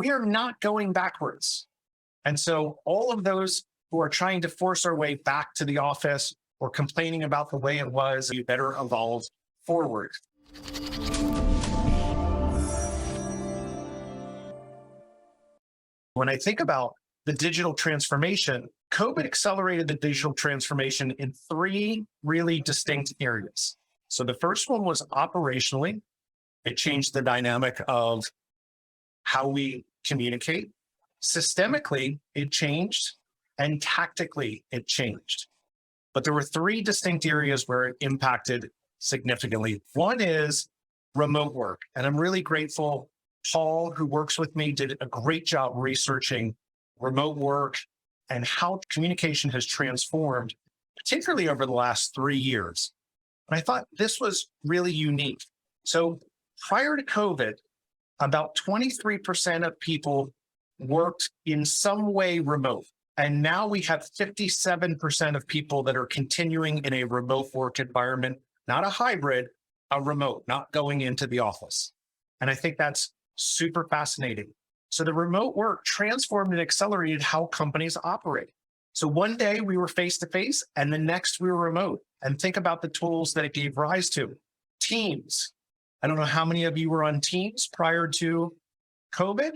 we are not going backwards. And so all of those who are trying to force our way back to the office or complaining about the way it was, you better evolve forward. When I think about the digital transformation, COVID accelerated the digital transformation in three really distinct areas. So the first one was operationally. It changed the dynamic of how we communicate. Systemically, it changed, and tactically, it changed. But there were three distinct areas where it impacted significantly. One is remote work. And I'm really grateful. Paul, who works with me, did a great job researching remote work and how communication has transformed, particularly over the last 3 years. And I thought this was really unique. So prior to COVID, about 23% of people worked in some way remote. And now we have 57% of people that are continuing in a remote work environment, not a hybrid, a remote, not going into the office. And I think that's super fascinating. So the remote work transformed and accelerated how companies operate. So one day we were face-to-face and the next we were remote. And think about the tools that it gave rise to. Teams. I don't know how many of you were on Teams prior to COVID,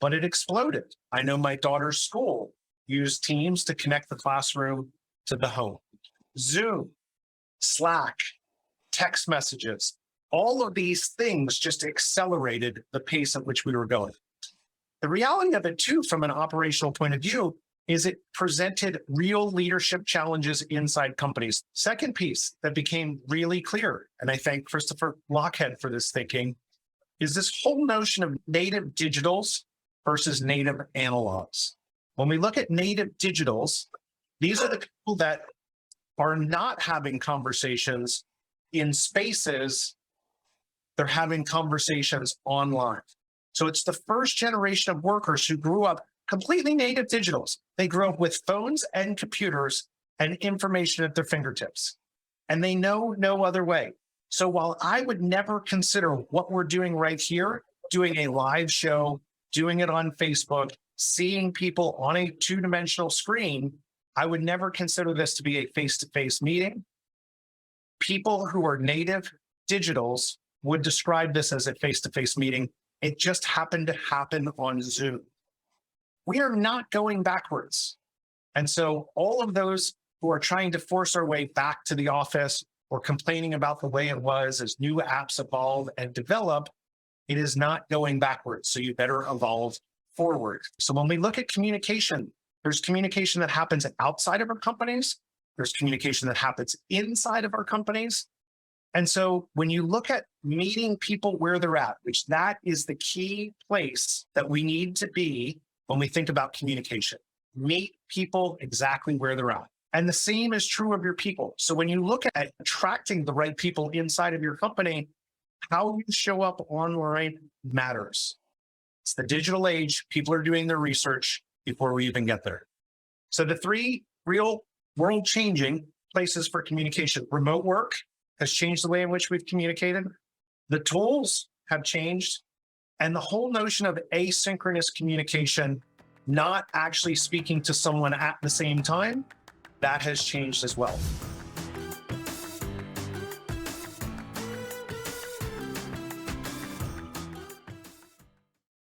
but it exploded. I know my daughter's school used Teams to connect the classroom to the home. Zoom, Slack, text messages, all of these things just accelerated the pace at which we were going. The reality of it too, from an operational point of view, is it presented real leadership challenges inside companies. Second piece that became really clear, and I thank Christopher Lochhead for this thinking, is this whole notion of native digitals versus native analogs. When we look at native digitals, these are the people that are not having conversations in spaces, they're having conversations online. So it's the first generation of workers who grew up completely native digitals. They grew up with phones and computers and information at their fingertips, and they know no other way. So while I would never consider what we're doing right here, doing a live show, doing it on Facebook, seeing people on a two-dimensional screen, I would never consider this to be a face-to-face meeting. People who are native digitals would describe this as a face-to-face meeting. It just happened to happen on Zoom. We are not going backwards. And so all of those who are trying to force our way back to the office or complaining about the way it was as new apps evolve and develop, it is not going backwards. So you better evolve forward. So when we look at communication, there's communication that happens outside of our companies. There's communication that happens inside of our companies. And so when you look at meeting people where they're at, which that is the key place that we need to be when we think about communication, meet people exactly where they're at. And the same is true of your people. So when you look at attracting the right people inside of your company, how you show up online matters. It's the digital age. People are doing their research before we even get there. So the three real world-changing places for communication: remote work has changed the way in which we've communicated. The tools have changed. And the whole notion of asynchronous communication, not actually speaking to someone at the same time, that has changed as well.